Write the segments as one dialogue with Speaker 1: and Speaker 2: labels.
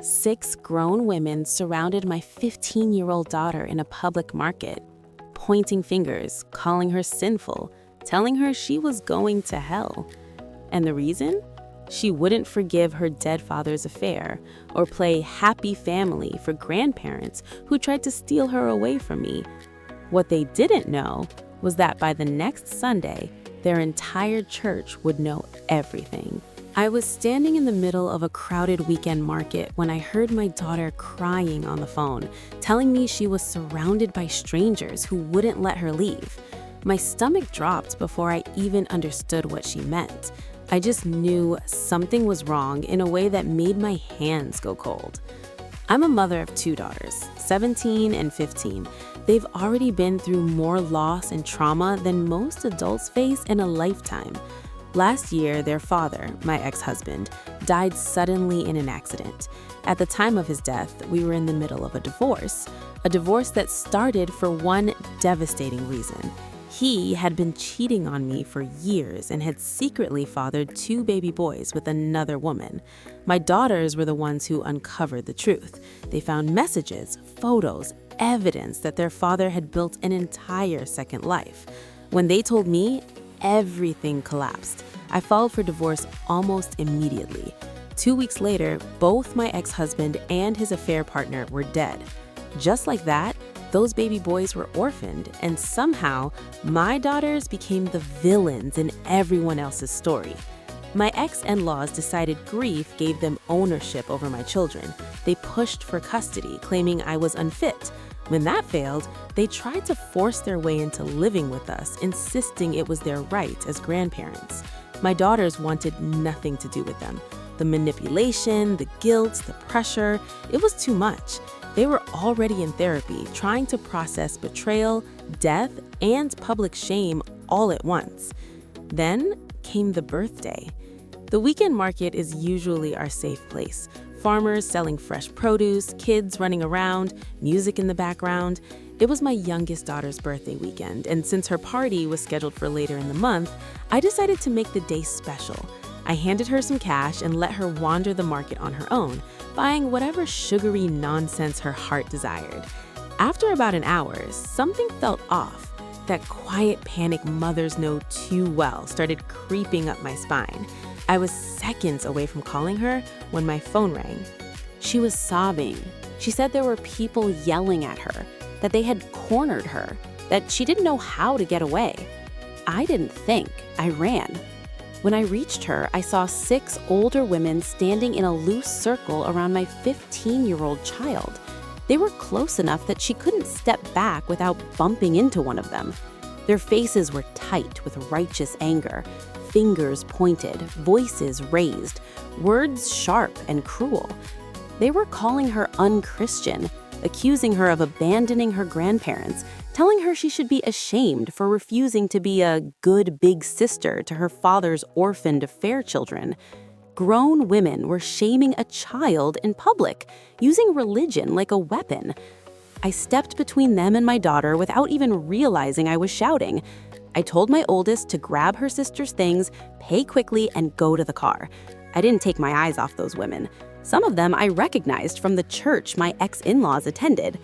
Speaker 1: 6 grown women surrounded my 15-year-old daughter in a public market, pointing fingers, calling her sinful, telling her she was going to hell. And the reason? She wouldn't forgive her dead father's affair or play happy family for grandparents who tried to steal her away from me. What they didn't know was that by the next Sunday, their entire church would know everything. I was standing in the middle of a crowded weekend market when I heard my daughter crying on the phone, telling me she was surrounded by strangers who wouldn't let her leave. My stomach dropped before I even understood what she meant. I just knew something was wrong in a way that made my hands go cold. I'm a mother of 2 daughters, 17 and 15. They've already been through more loss and trauma than most adults face in a lifetime. Last year, their father, my ex-husband, died suddenly in an accident. At the time of his death, we were in the middle of a divorce that started for one devastating reason. He had been cheating on me for years and had secretly fathered 2 baby boys with another woman. My daughters were the ones who uncovered the truth. They found messages, photos, evidence that their father had built an entire second life. When they told me, everything collapsed. I filed for divorce almost immediately. 2 weeks later, both my ex-husband and his affair partner were dead. Just like that, those baby boys were orphaned, and somehow, my daughters became the villains in everyone else's story. My ex-in-laws decided grief gave them ownership over my children. They pushed for custody, claiming I was unfit. When that failed, they tried to force their way into living with us, insisting it was their right as grandparents. My daughters wanted nothing to do with them. The manipulation, the guilt, the pressure, it was too much. They were already in therapy, trying to process betrayal, death, and public shame all at once. Then came the birthday. The weekend market is usually our safe place. Farmers selling fresh produce, kids running around, music in the background. It was my youngest daughter's birthday weekend, and since her party was scheduled for later in the month, I decided to make the day special. I handed her some cash and let her wander the market on her own, buying whatever sugary nonsense her heart desired. After about an hour, something felt off. That quiet panic mothers know too well started creeping up my spine. I was seconds away from calling her when my phone rang. She was sobbing. She said there were people yelling at her, that they had cornered her, that she didn't know how to get away. I didn't think, I ran. When I reached her, I saw 6 older women standing in a loose circle around my 15-year-old child. They were close enough that she couldn't step back without bumping into one of them. Their faces were tight with righteous anger, fingers pointed, voices raised, words sharp and cruel. They were calling her unchristian, accusing her of abandoning her grandparents, telling her she should be ashamed for refusing to be a good big sister to her father's orphaned affair children. Grown women were shaming a child in public, using religion like a weapon. I stepped between them and my daughter without even realizing I was shouting. I told my oldest to grab her sister's things, pay quickly, and go to the car. I didn't take my eyes off those women. Some of them I recognized from the church my ex-in-laws attended.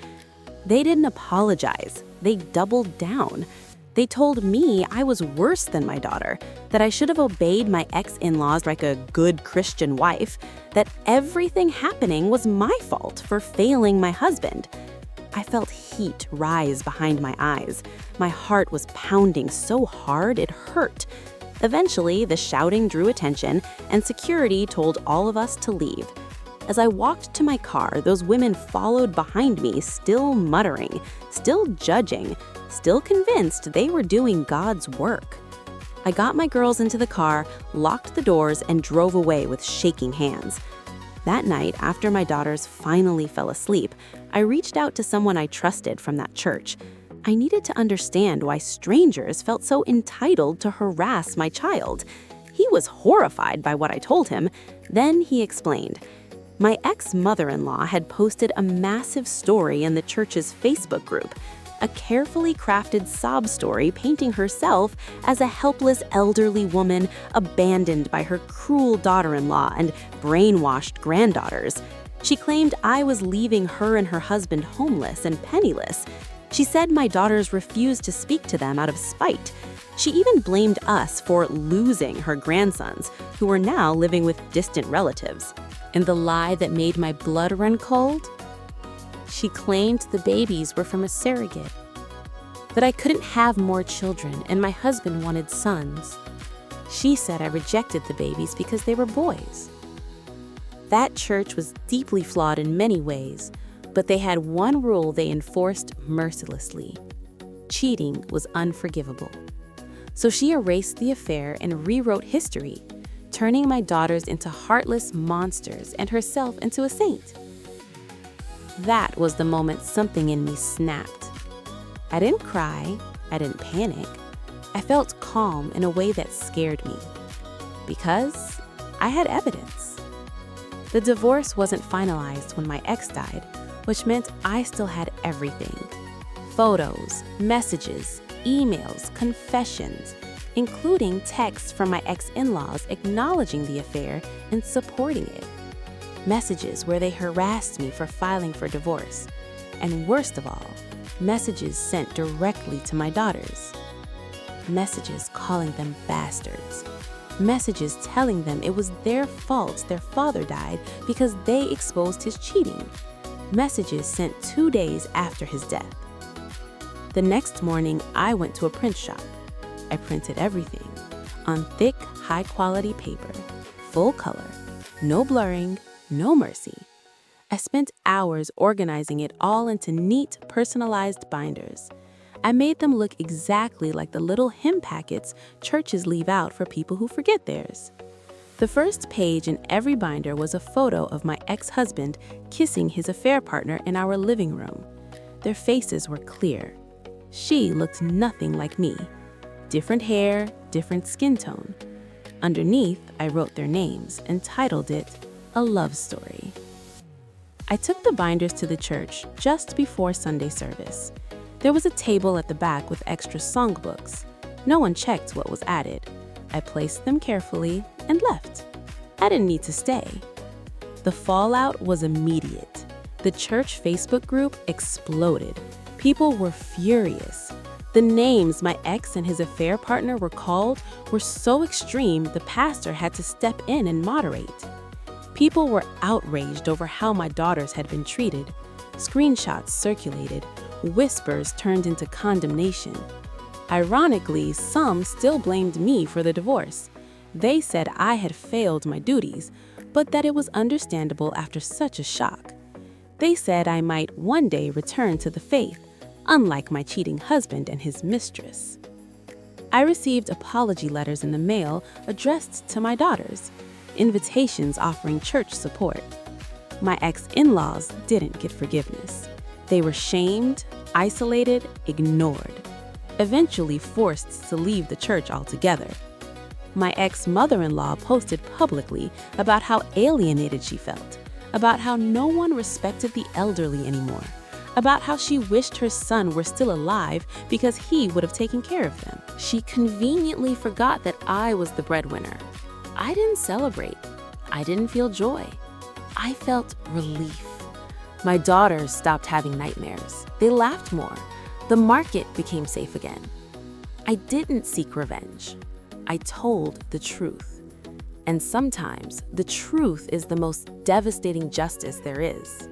Speaker 1: They didn't apologize. They doubled down. They told me I was worse than my daughter, that I should have obeyed my ex-in-laws like a good Christian wife, that everything happening was my fault for failing my husband. I felt heat rise behind my eyes. My heart was pounding so hard it hurt. Eventually, the shouting drew attention, and security told all of us to leave. As I walked to my car, those women followed behind me, still muttering, still judging, still convinced they were doing God's work. I got my girls into the car, locked the doors, and drove away with shaking hands. That night, after my daughters finally fell asleep, I reached out to someone I trusted from that church. I needed to understand why strangers felt so entitled to harass my child. He was horrified by what I told him. Then he explained. My ex-mother-in-law had posted a massive story in the church's Facebook group, a carefully crafted sob story painting herself as a helpless elderly woman abandoned by her cruel daughter-in-law and brainwashed granddaughters. She claimed I was leaving her and her husband homeless and penniless. She said my daughters refused to speak to them out of spite. She even blamed us for losing her grandsons, who were now living with distant relatives. And the lie that made my blood run cold? She claimed the babies were from a surrogate, that I couldn't have more children and my husband wanted sons. She said I rejected the babies because they were boys. That church was deeply flawed in many ways, but they had one rule they enforced mercilessly. Cheating was unforgivable. So she erased the affair and rewrote history, turning my daughters into heartless monsters and herself into a saint. That was the moment something in me snapped. I didn't cry, I didn't panic. I felt calm in a way that scared me, because I had evidence. The divorce wasn't finalized when my ex died, which meant I still had everything. Photos, messages, emails, confessions, including texts from my ex-in-laws acknowledging the affair and supporting it. Messages where they harassed me for filing for divorce. And worst of all, messages sent directly to my daughters. Messages calling them bastards. Messages telling them it was their fault their father died because they exposed his cheating. Messages sent 2 days after his death. The next morning, I went to a print shop. I printed everything on thick, high-quality paper, full color, no blurring, no mercy. I spent hours organizing it all into neat, personalized binders. I made them look exactly like the little hymn packets churches leave out for people who forget theirs. The first page in every binder was a photo of my ex-husband kissing his affair partner in our living room. Their faces were clear. She looked nothing like me. Different hair, different skin tone. Underneath, I wrote their names and titled it A Love Story. I took the binders to the church just before Sunday service. There was a table at the back with extra songbooks. No one checked what was added. I placed them carefully and left. I didn't need to stay. The fallout was immediate. The church Facebook group exploded. People were furious. The names my ex and his affair partner were called were so extreme the pastor had to step in and moderate. People were outraged over how my daughters had been treated. Screenshots circulated. Whispers turned into condemnation. Ironically, some still blamed me for the divorce. They said I had failed my duties, but that it was understandable after such a shock. They said I might one day return to the faith, unlike my cheating husband and his mistress. I received apology letters in the mail addressed to my daughters, invitations offering church support. My ex-in-laws didn't get forgiveness. They were shamed, isolated, ignored, eventually forced to leave the church altogether. My ex-mother-in-law posted publicly about how alienated she felt, about how no one respected the elderly anymore, about how she wished her son were still alive because he would have taken care of them. She conveniently forgot that I was the breadwinner. I didn't celebrate. I didn't feel joy. I felt relief. My daughters stopped having nightmares. They laughed more. The market became safe again. I didn't seek revenge. I told the truth. And sometimes the truth is the most devastating justice there is.